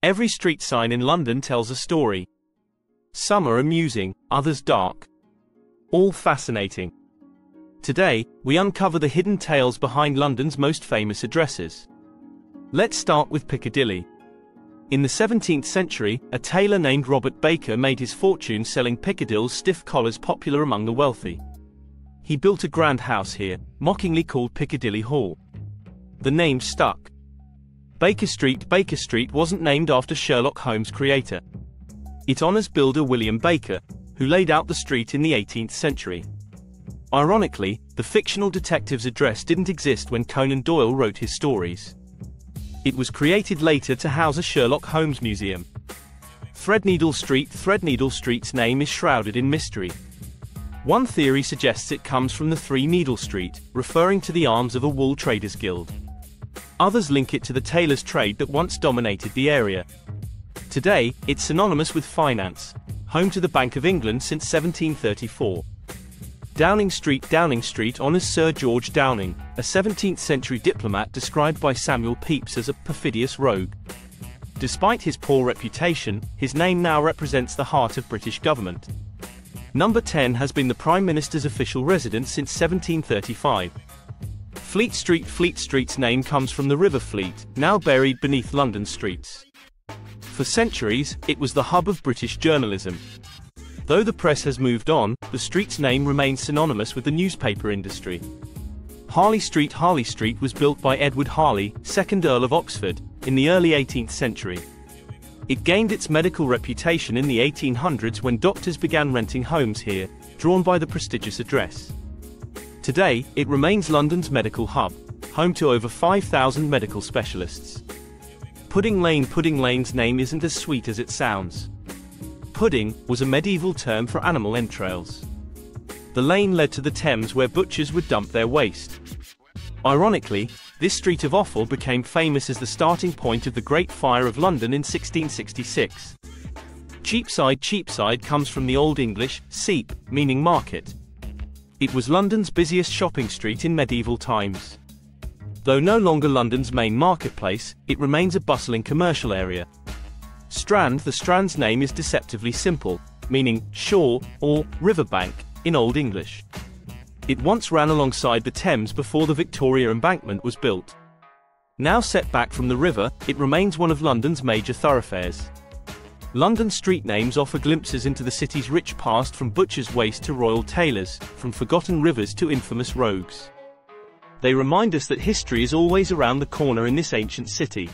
Every street sign in London tells a story. Some are amusing, others dark. All fascinating. Today, we uncover the hidden tales behind London's most famous addresses. Let's start with Piccadilly. In the 17th century, a tailor named Robert Baker made his fortune selling Piccadilly's stiff collars popular among the wealthy. He built a grand house here, mockingly called Piccadilly Hall. The name stuck. Baker Street wasn't named after Sherlock Holmes' creator. It honors builder William Baker, who laid out the street in the 18th century. Ironically, the fictional detective's address didn't exist when Conan Doyle wrote his stories. It was created later to house a Sherlock Holmes museum. Threadneedle Street's name is shrouded in mystery. One theory suggests it comes from the Three Needle Street, referring to the arms of a wool traders guild. Others link it to the tailor's trade that once dominated the area. Today, it's synonymous with finance, home to the Bank of England since 1734. Downing Street honors Sir George Downing, a 17th-century diplomat described by Samuel Pepys as a perfidious rogue. Despite his poor reputation, his name now represents the heart of British government. Number 10 has been the Prime Minister's official residence since 1735. Fleet Street's name comes from the River Fleet, now buried beneath London streets. For centuries, it was the hub of British journalism. Though the press has moved on, the street's name remains synonymous with the newspaper industry. Harley Street was built by Edward Harley, 2nd Earl of Oxford, in the early 18th century. It gained its medical reputation in the 1800s when doctors began renting homes here, drawn by the prestigious address. Today, it remains London's medical hub, home to over 5,000 medical specialists. Pudding Lane's name isn't as sweet as it sounds. Pudding was a medieval term for animal entrails. The lane led to the Thames where butchers would dump their waste. Ironically, this street of offal became famous as the starting point of the Great Fire of London in 1666. Cheapside comes from the Old English, seep, meaning market. It was London's busiest shopping street in medieval times. Though no longer London's main marketplace, it remains a bustling commercial area. The Strand's name is deceptively simple, meaning shore or riverbank in Old English. It once ran alongside the Thames before the Victoria Embankment was built. Now set back from the river, it remains one of London's major thoroughfares. London street names offer glimpses into the city's rich past, from butcher's waste to royal tailors, from forgotten rivers to infamous rogues. They remind us that history is always around the corner in this ancient city.